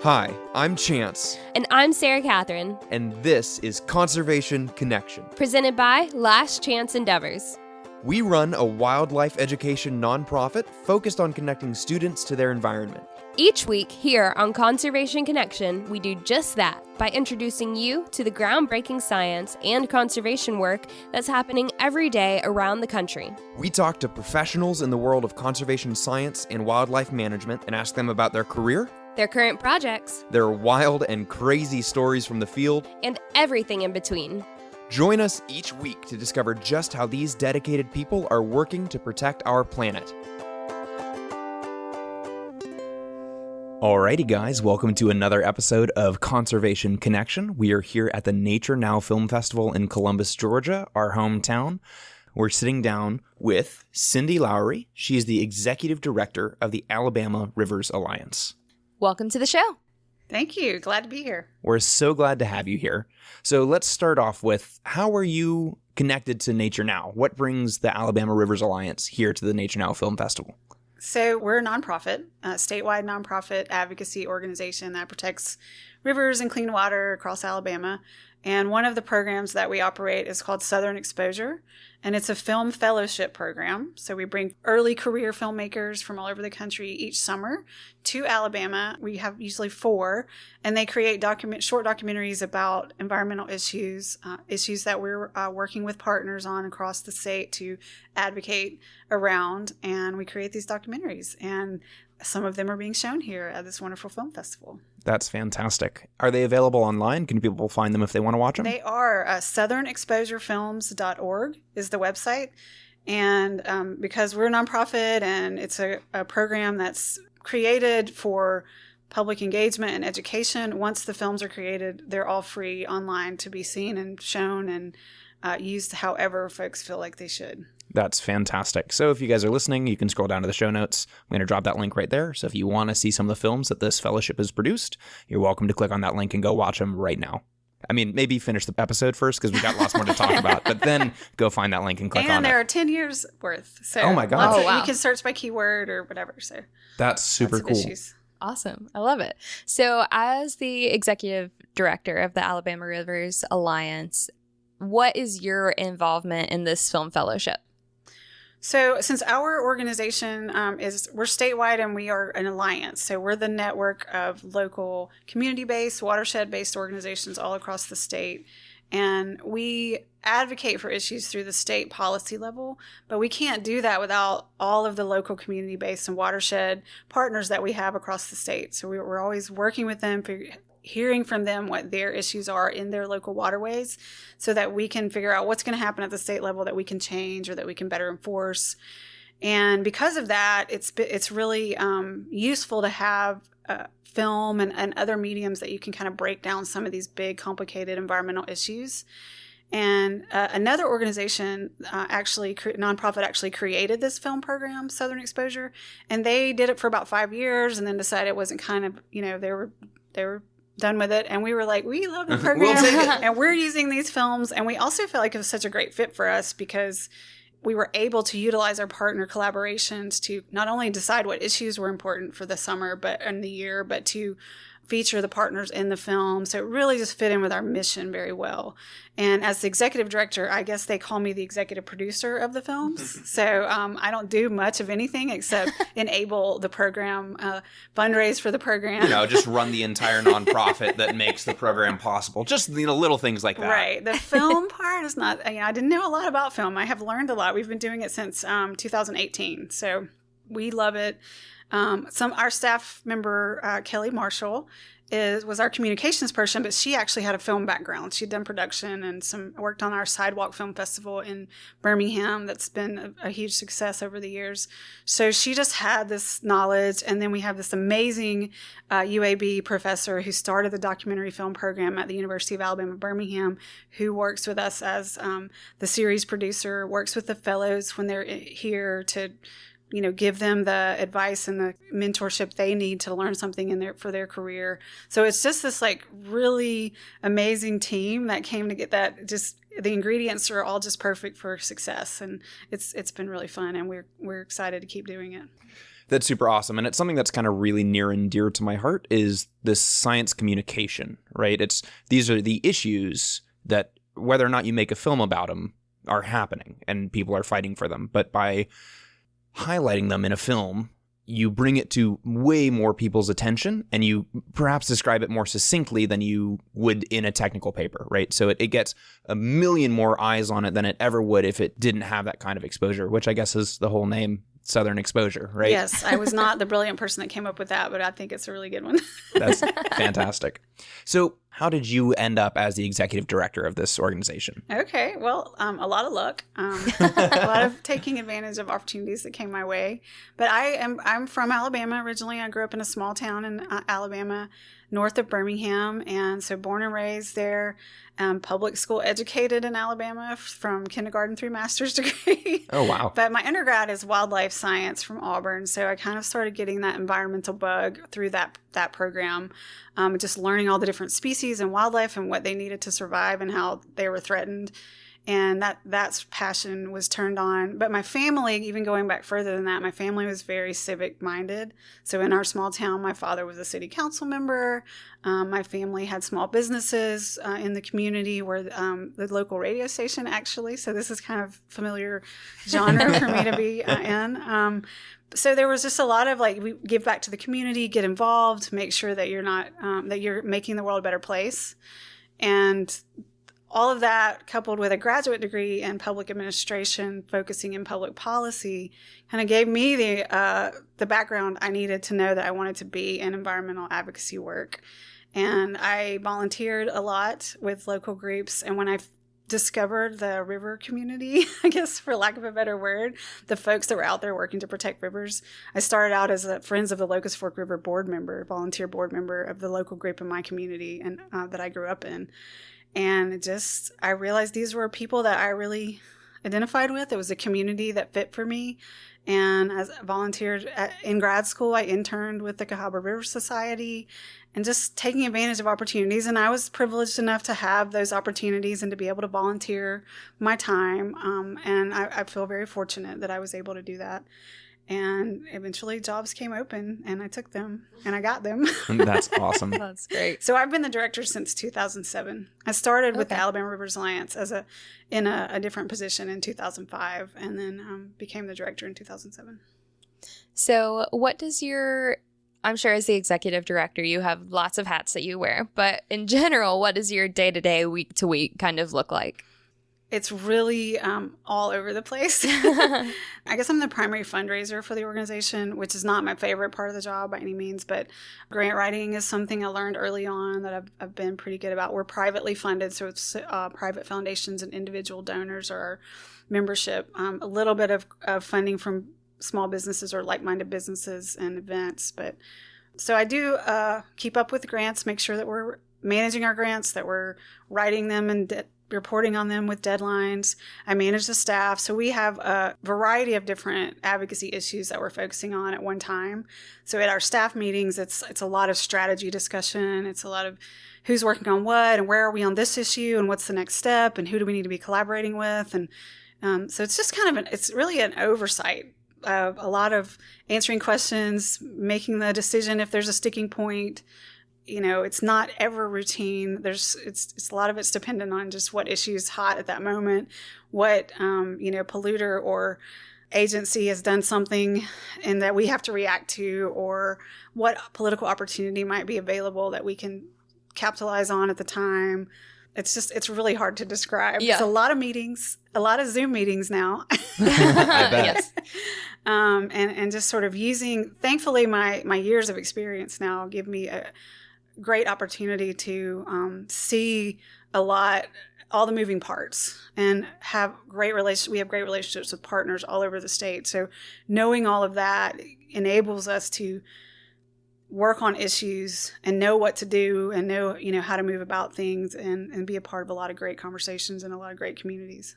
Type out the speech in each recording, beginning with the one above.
Hi, I'm Chance. And I'm Sarah Catherine. And this is Conservation Connection. Presented by Last Chance Endeavors. We run a wildlife education nonprofit focused on connecting students to their environment. Each week here on Conservation Connection, we do just that by introducing you to the groundbreaking science and conservation work that's happening every day around the country. We talk to professionals in the world of conservation science and wildlife management and ask them about their career, their current projects, their wild and crazy stories from the field, and everything in between. Join us each week to discover just how these dedicated people are working to protect our planet. Alrighty guys, welcome to another episode of Conservation Connection. We are here at the Nature Now Film Festival in Columbus, Georgia, our hometown. We're sitting down with Cindy Lowry. She is the Executive Director of the Alabama Rivers Alliance. Welcome to the show. Thank you. Glad to be here. We're so glad to have you here. So let's start off with, how are you connected to Nature Now? What brings the Alabama Rivers Alliance here to the Nature Now Film Festival? So we're a nonprofit, a statewide nonprofit advocacy organization that protects rivers and clean water across Alabama. And one of the programs that we operate is called Southern Exposure, and it's a film fellowship program. So we bring early career filmmakers from all over the country each summer to Alabama. We have usually 4, and they create short documentaries about environmental issues, issues that we're working with partners on across the state to advocate around. And we create these documentaries, and some of them are being shown here at this wonderful film festival. That's fantastic. Are they available online? Can people find them if they want to watch them? They are. southernexposurefilms.org is the website. And because we're a nonprofit and it's a program that's created for public engagement and education, once the films are created, they're all free online to be seen and shown and used however folks feel like they should. That's fantastic. So if you guys are listening, you can scroll down to the show notes. I'm going to drop that link right there. So if you want to see some of the films that this fellowship has produced, you're welcome to click on that link and go watch them right now. I mean, maybe finish the episode first because we got lots more to talk about, but then go find that link and click on it. And there are 10 years worth. So oh my God. You can search by keyword or whatever. So that's super cool. Issues. Awesome. I love it. So as the executive director of the Alabama Rivers Alliance, what is your involvement in this film fellowship? So since our organization we're statewide and we are an alliance, so we're the network of local community-based, watershed-based organizations all across the state. And we advocate for issues through the state policy level, but we can't do that without all of the local community-based and watershed partners that we have across the state. So we're always working with them, hearing from them what their issues are in their local waterways so that we can figure out what's going to happen at the state level that we can change or that we can better enforce. And because of that, it's really useful to have film and other mediums that you can kind of break down some of these big, complicated environmental issues. And another organization, nonprofit, actually created this film program, Southern Exposure, and they did it for about 5 years and then decided it wasn't kind of, they were done with it. And we were like, we love the program and we're using these films. And we also felt like it was such a great fit for us because we were able to utilize our partner collaborations to not only decide what issues were important for the summer and the year, but to feature the partners in the film. So it really just fit in with our mission very well. And as the executive director, I guess they call me the executive producer of the films. So I don't do much of anything except enable the program, fundraise for the program. Just run the entire nonprofit that makes the program possible. Just, little things like that. Right. The film part is not, I didn't know a lot about film. I have learned a lot. We've been doing it since 2018. So we love it. Our staff member, Kelly Marshall, was our communications person, but she actually had a film background. She'd done production and worked on our Sidewalk Film Festival in Birmingham. That's been a huge success over the years. So she just had this knowledge. And then we have this amazing UAB professor who started the documentary film program at the University of Alabama, Birmingham, who works with us as the series producer, works with the fellows when they're here to give them the advice and the mentorship they need to learn something for their career. So it's just this really amazing team that came to get that. Just the ingredients are all just perfect for success, and it's been really fun, and we're excited to keep doing it. That's super awesome. And it's something that's kind of really near and dear to my heart is this science communication, right? These are the issues that, whether or not you make a film about them, are happening and people are fighting for them. But by highlighting them in a film, you bring it to way more people's attention and you perhaps describe it more succinctly than you would in a technical paper, right? So it gets a million more eyes on it than it ever would if it didn't have that kind of exposure, which I guess is the whole name, Southern Exposure, right? Yes, I was not the brilliant person that came up with that, but I think it's a really good one. That's fantastic. So how did you end up as the executive director of this organization? Okay, well, a lot of luck, a lot of taking advantage of opportunities that came my way. But I'm from Alabama originally. I grew up in a small town in Alabama, north of Birmingham, and so born and raised there. Public school educated in Alabama from kindergarten through master's degree. Oh, wow. But my undergrad is wildlife science from Auburn, so I kind of started getting that environmental bug through that program, just learning all the different species and wildlife and what they needed to survive and how they were threatened. And that's passion was turned on. But my family, even going back further than that, my family was very civic minded. So in our small town, my father was a city council member. My family had small businesses in the community where the local radio station actually. So this is kind of familiar genre for me to be in. So there was just a lot of we give back to the community, get involved, make sure that you're not, that you're making the world a better place. And all of that coupled with a graduate degree in public administration, focusing in public policy, kind of gave me the background I needed to know that I wanted to be in environmental advocacy work. And I volunteered a lot with local groups. And when I discovered the river community, I guess for lack of a better word, the folks that were out there working to protect rivers, I started out as a Friends of the Locust Fork River board member, volunteer board member of the local group in my community and that I grew up in. And I realized these were people that I really identified with. It was a community that fit for me. And as I volunteered in grad school, I interned with the Cahaba River Society and just taking advantage of opportunities. And I was privileged enough to have those opportunities and to be able to volunteer my time. And I feel very fortunate that I was able to do that. And eventually jobs came open and I took them and I got them. That's awesome. That's great. So I've been the director since 2007. I started with the Alabama Rivers Alliance in a different position in 2005 and then became the director in 2007. So what does I'm sure as the executive director, you have lots of hats that you wear, but in general, what does your day-to-day, week-to-week kind of look like? It's really all over the place. I guess I'm the primary fundraiser for the organization, which is not my favorite part of the job by any means, but grant writing is something I learned early on that I've been pretty good about. We're privately funded, so it's private foundations and individual donors are our membership. A little bit of funding from small businesses or like-minded businesses and events. But so I do keep up with grants, make sure that we're managing our grants, that we're writing them and reporting on them with deadlines. I manage the staff. So we have a variety of different advocacy issues that we're focusing on at one time. So at our staff meetings, it's a lot of strategy discussion. It's a lot of who's working on what and where are we on this issue and what's the next step and who do we need to be collaborating with. And so it's just kind of it's really an oversight of a lot of answering questions, making the decision if there's a sticking point. You know, it's not ever routine. It's a lot of it's dependent on just what issue is hot at that moment, what, polluter or agency has done something and that we have to react to, or what political opportunity might be available that we can capitalize on at the time. It's really hard to describe. Yeah. It's a lot of meetings, a lot of Zoom meetings now. I bet. Yes. And just sort of thankfully my years of experience now give me a great opportunity to see all the moving parts and have we have great relationships with partners all over the state. So knowing all of that enables us to work on issues and know what to do and know, how to move about things and be a part of a lot of great conversations and a lot of great communities.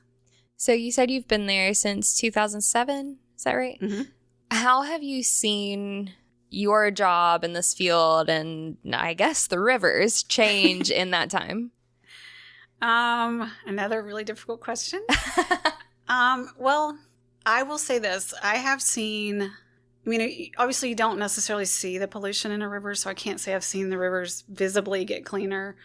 So you said you've been there since 2007. Is that right? Mm-hmm. How have you seen your job in this field and I guess the rivers change in that time? Another really difficult question. Well, I will say this. I have seen I mean, obviously you don't necessarily see the pollution in a river, so I can't say I've seen the rivers visibly get cleaner.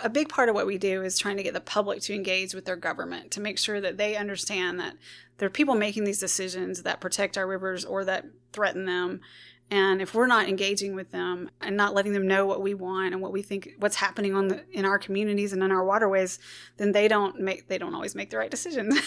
A big part of what we do is trying to get the public to engage with their government, to make sure that they understand that there are people making these decisions that protect our rivers or that threaten them. And if we're not engaging with them and not letting them know what we want and what we think, what's happening in our communities and in our waterways, then they don't always make the right decisions.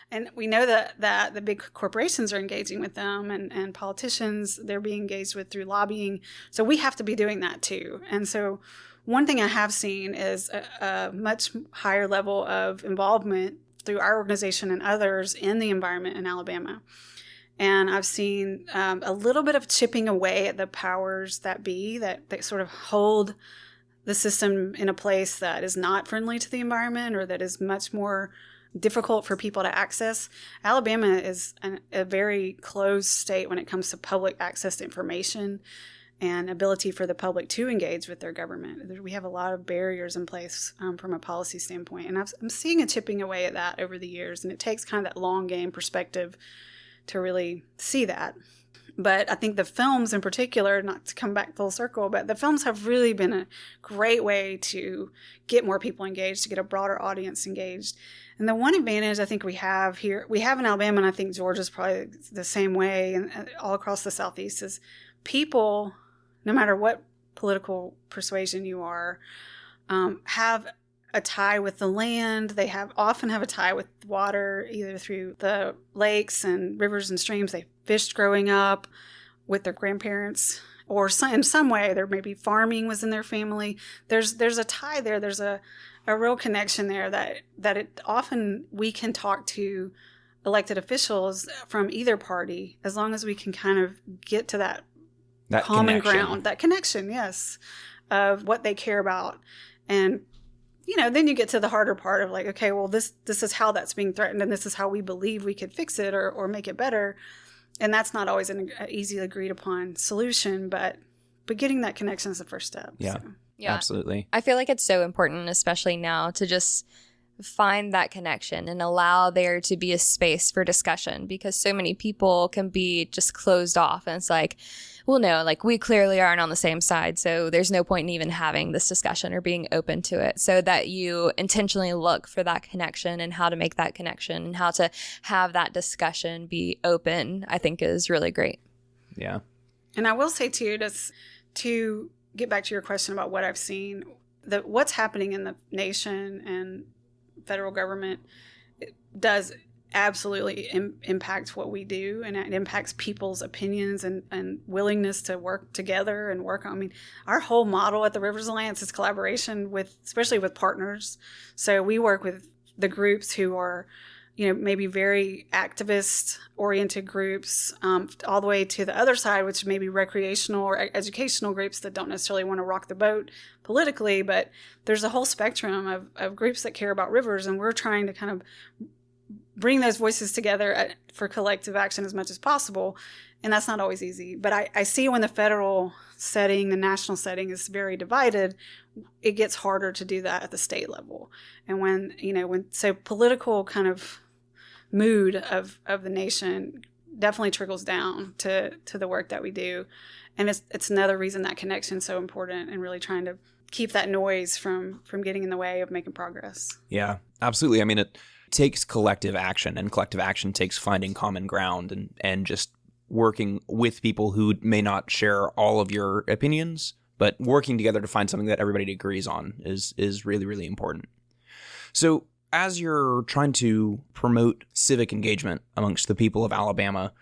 And we know that the big corporations are engaging with them, and politicians, they're being engaged with through lobbying. So we have to be doing that too. And so one thing I have seen is a much higher level of involvement through our organization and others in the environment in Alabama. And I've seen a little bit of chipping away at the powers that be that sort of hold the system in a place that is not friendly to the environment, or that is much more difficult for people to access. Alabama is a very closed state when it comes to public access to information and ability for the public to engage with their government. We have a lot of barriers in place from a policy standpoint. And I'm seeing a chipping away at that over the years. And it takes kind of that long game perspective to really see that. But I think the films in particular, not to come back full circle, but the films have really been a great way to get more people engaged, to get a broader audience engaged. And the one advantage I think we have here, we have in Alabama, and I think Georgia's probably the same way, and all across the Southeast, is people, no matter what political persuasion you are, have a tie with the land. They often have a tie with water, either through the lakes and rivers and streams they fished growing up with their grandparents, or in some way there maybe farming was in their family. There's a tie there. There's a real connection there that it often we can talk to elected officials from either party, as long as we can kind of get to that common ground, that connection, yes, of what they care about. And then you get to the harder part of like, okay, well, this is how that's being threatened, and this is how we believe we could fix it or make it better. And that's not always an easy agreed upon solution, but getting that connection is the first step. Yeah, so. Yeah, absolutely. I feel like it's so important, especially now, to just find that connection and allow there to be a space for discussion, because so many people can be just closed off. And it's like, well, no, like we clearly aren't on the same side, so there's no point in even having this discussion or being open to it. So that you intentionally look for that connection and how to make that connection and how to have that discussion be open, I think is really great. Yeah. And I will say too, just to get back to your question about what I've seen, what's happening in the nation and federal government, it does absolutely impact what we do, and it impacts people's opinions and willingness to work together and work on. I mean, our whole model at the Rivers Alliance is collaboration especially with partners. So we work with the groups who are, maybe very activist-oriented groups, all the way to the other side, which may be recreational or educational groups that don't necessarily want to rock the boat politically. But there's a whole spectrum of groups that care about rivers, and we're trying to kind of bring those voices together for collective action as much as possible. And that's not always easy. But I see when the federal setting, the national setting is very divided, it gets harder to do that at the state level. And when political kind of mood of the nation definitely trickles down to the work that we do. And it's another reason that connection is so important, and really trying to keep that noise from getting in the way of making progress. Yeah, absolutely. I mean, it takes collective action, and collective action takes finding common ground and just working with people who may not share all of your opinions, but working together to find something that everybody agrees on is really, really important. So as you're trying to promote civic engagement amongst the people of Alabama,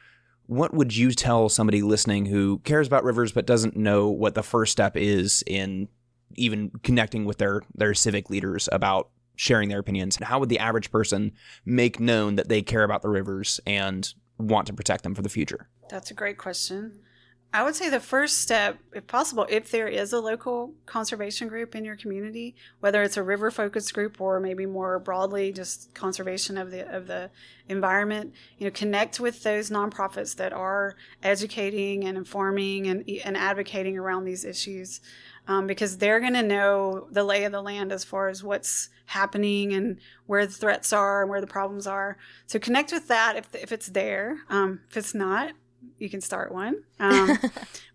what would you tell somebody listening who cares about rivers but doesn't know what the first step is in even connecting with their civic leaders about sharing their opinions? And how would the average person make known that they care about the rivers and want to protect them for the future? That's a great question. I would say the first step, if possible, if there is a local conservation group in your community, whether it's a river-focused group or maybe more broadly just conservation of the environment, connect with those nonprofits that are educating and informing and advocating around these issues, because they're going to know the lay of the land as far as what's happening and where the threats are and where the problems are. So connect with that if it's there. If it's not, you can start one.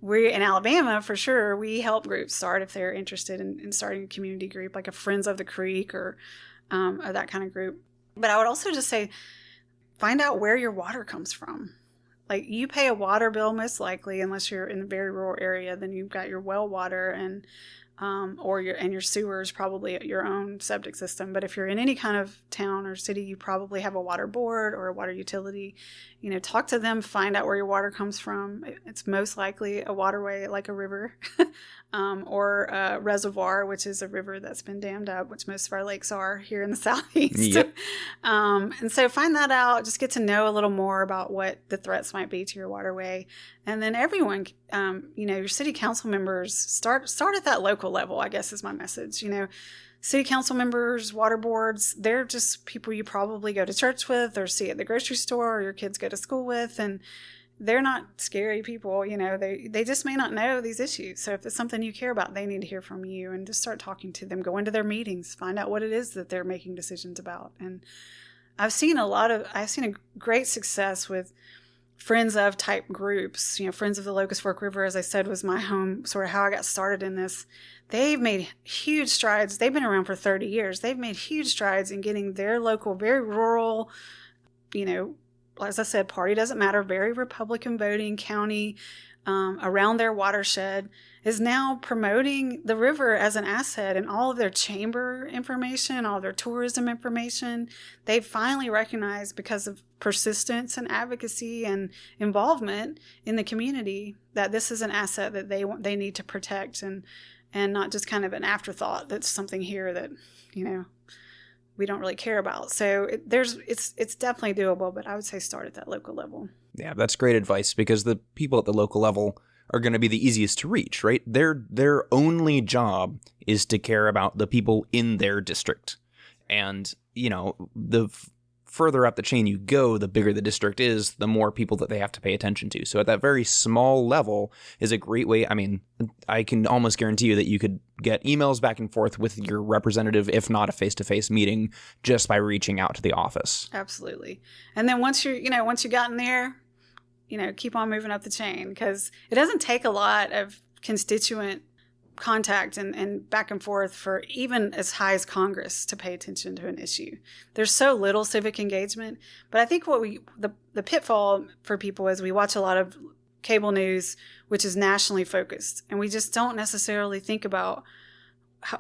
We in Alabama, for sure, we help groups start if they're interested in starting a community group, like a Friends of the Creek or that kind of group. But I would also just say, find out where your water comes from. Like, you pay a water bill most likely, unless you're in a very rural area, then you've got your well water and your sewer is probably your own septic system. But if you're in any kind of town or city, you probably have a water board or a water utility. Talk to them, find out where your water comes from. It's most likely a waterway, like a river, or a reservoir, which is a river that's been dammed up, which most of our lakes are here in the Southeast. Yep. And so find that out. Just get to know a little more about what the threats might be to your waterway. And then everyone, your city council members, start at that local level, I guess is my message. City council members, water boards, they're just people you probably go to church with or see at the grocery store or your kids go to school with. And they're not scary people. They just may not know these issues. So if it's something you care about, they need to hear from you, and just start talking to them. Go into their meetings, find out what it is that they're making decisions about. And I've seen a great success with Friends of type groups. Friends of the Locust Fork River, as I said, was my home, sort of how I got started in this. They've made huge strides. They've been around for 30 years. They've made huge strides in getting their local, very rural, as I said, party doesn't matter, very Republican voting county around their watershed is now promoting the river as an asset in all of their chamber information, all of their tourism information. They've finally recognized, because of persistence and advocacy and involvement in the community, that this is an asset that they need to protect and not just kind of an afterthought that's something here that, we don't really care about. So it's definitely doable, but I would say start at that local level. Yeah, that's great advice, because the people at the local level are going to be the easiest to reach, right? Their only job is to care about the people in their district. And, the further up the chain you go, the bigger the district is, the more people that they have to pay attention to. So at that very small level is a great way. I mean, I can almost guarantee you that you could get emails back and forth with your representative, if not a face-to-face meeting, just by reaching out to the office. Absolutely. And then once you've gotten there, keep on moving up the chain, because it doesn't take a lot of constituent contact and back and forth for even as high as Congress to pay attention to an issue. There's so little civic engagement. But I think the pitfall for people is we watch a lot of cable news, which is nationally focused, and we just don't necessarily think about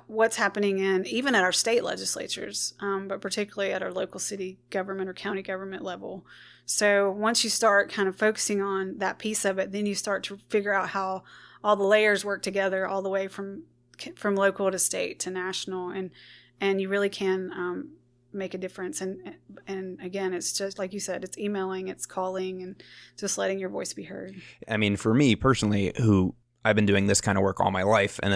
what's happening even at our state legislatures, but particularly at our local city government or county government level. So once you start kind of focusing on that piece of it, then you start to figure out how all the layers work together, all the way from local to state to national, and you really can make a difference. And again, it's just like you said, it's emailing, it's calling, and just letting your voice be heard. I mean, for me personally, who I've been doing this kind of work all my life, and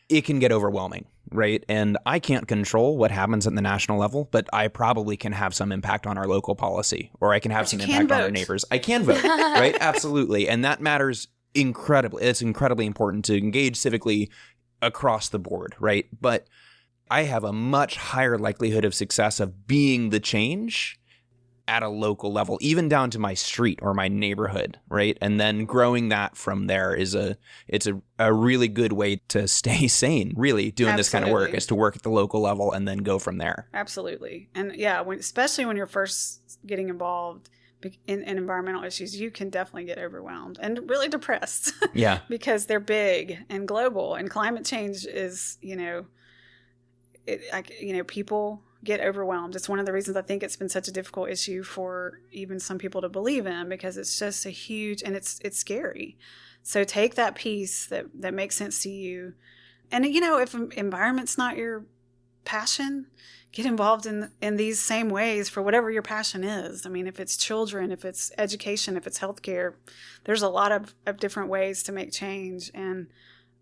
it can get overwhelming, right? And I can't control what happens at the national level, but I probably can have some impact on our local policy, or I can have some impact on our neighbors. I can vote, right? Absolutely. And that matters incredibly. It's incredibly important to engage civically across the board, right? But I have a much higher likelihood of success of being the change at a local level, even down to my street or my neighborhood, right? And then growing that from there it's a really good way to stay sane, really, doing Absolutely. This kind of work, is to work at the local level and then go from there. Absolutely. And yeah, especially when you're first getting involved in environmental issues, you can definitely get overwhelmed and really depressed. Yeah. Because they're big and global, and climate change is, people get overwhelmed. It's one of the reasons I think it's been such a difficult issue for even some people to believe in, because it's just a huge, and it's scary. So take that piece that makes sense to you. And, if environment's not your passion, get involved in these same ways for whatever your passion is. I mean, if it's children, if it's education, if it's healthcare, there's a lot of different ways to make change. And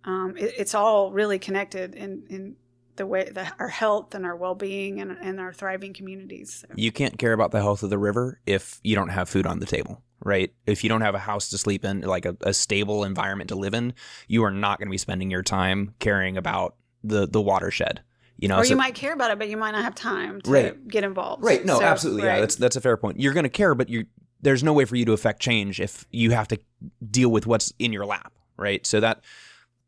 it's all really connected in the way that our health and our well-being and our thriving communities. So. You can't care about the health of the river if you don't have food on the table, right? If you don't have a house to sleep in, like a stable environment to live in, you are not going to be spending your time caring about the watershed. Or you might care about it, but you might not have time to get involved. Right. No, absolutely. Right. Yeah, that's a fair point. You're going to care, but there's no way for you to affect change if you have to deal with what's in your lap, right? So that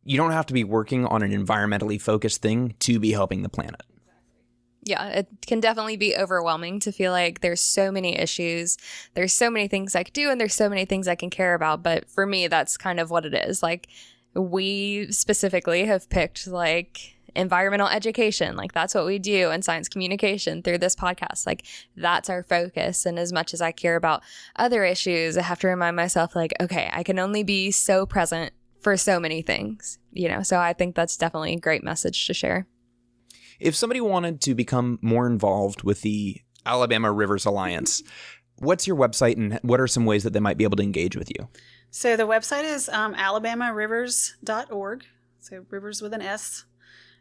you don't have to be working on an environmentally focused thing to be helping the planet. Yeah, it can definitely be overwhelming to feel like there's so many issues, there's so many things I could do, and there's so many things I can care about. But for me, that's kind of what it is. Like, we specifically have picked like environmental education. Like, that's what we do, and science communication through this podcast. Like, that's our focus. And as much as I care about other issues, I have to remind myself, like, okay, I can only be so present for so many things, you know? So I think that's definitely a great message to share. If somebody wanted to become more involved with the Alabama Rivers Alliance, what's your website and what are some ways that they might be able to engage with you? So the website is alabamarivers.org. So rivers with an S.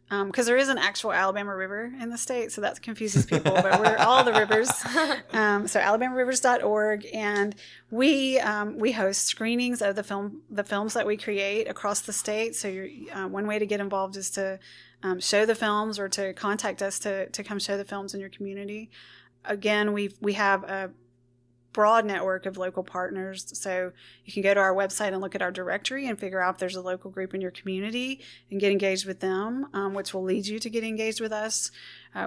Because there is an actual Alabama River in the state, so that confuses people, but we're all the rivers. So alabamarivers.org, and we host screenings of the films that we create across the state. So one way to get involved is to show the films or to contact us to come show the films in your community. Again, we have a broad network of local partners, so you can go to our website and look at our directory and figure out if there's a local group in your community and get engaged with them, which will lead you to get engaged with us.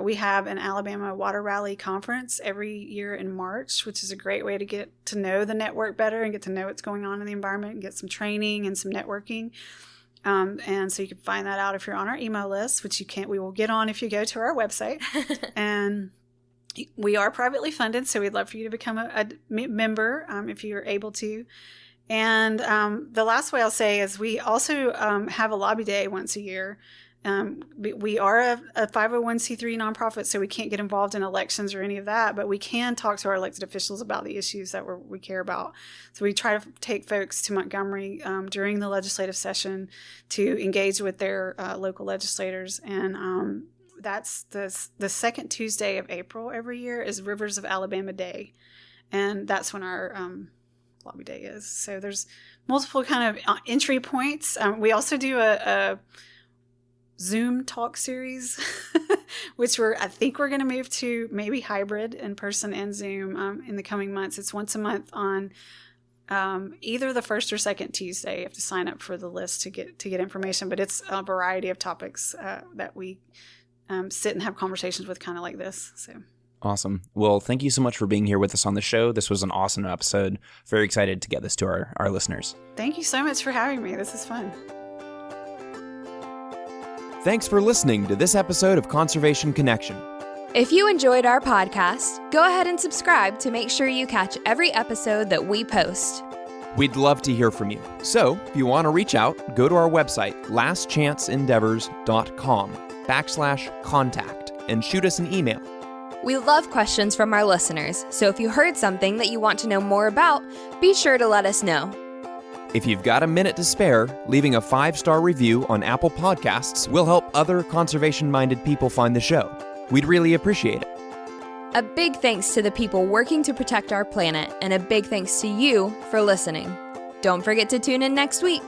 We have an Alabama Water Rally Conference every year in March, which is a great way to get to know the network better and get to know what's going on in the environment and get some training and some networking. And so you can find that out if you're on our email list, which we will get on if you go to our website. And we are privately funded, so we'd love for you to become a member if you're able to. And the last way I'll say is we also have a lobby day once a year. We are a 501c3 nonprofit, so we can't get involved in elections or any of that, but we can talk to our elected officials about the issues that we care about. So we try to take folks to Montgomery during the legislative session to engage with their local legislators. And that's the second Tuesday of April every year is Rivers of Alabama Day. And that's when our lobby day is. So there's multiple kind of entry points. We also do a Zoom talk series, which I think we're going to move to maybe hybrid, in person and Zoom in the coming months. It's once a month on either the first or second Tuesday. You have to sign up for the list to get information, but it's a variety of topics that we sit and have conversations with, kind of like this. So awesome. Well, thank you so much for being here with us on the show. This was an awesome episode. Very excited to get this to our listeners. Thank you so much for having me. This is fun. Thanks for listening to this episode of Conservation Connection. If you enjoyed our podcast, go ahead and subscribe to make sure you catch every episode that we post. We'd love to hear from you. So if you want to reach out, go to our website, lastchanceendeavors.com/contact, and shoot us an email. We love questions from our listeners, so if you heard something that you want to know more about, be sure to let us know. If you've got a minute to spare, leaving a 5-star review on Apple Podcasts will help other conservation-minded people find the show. We'd really appreciate it. A big thanks to the people working to protect our planet, and a big thanks to you for listening. Don't forget to tune in next week.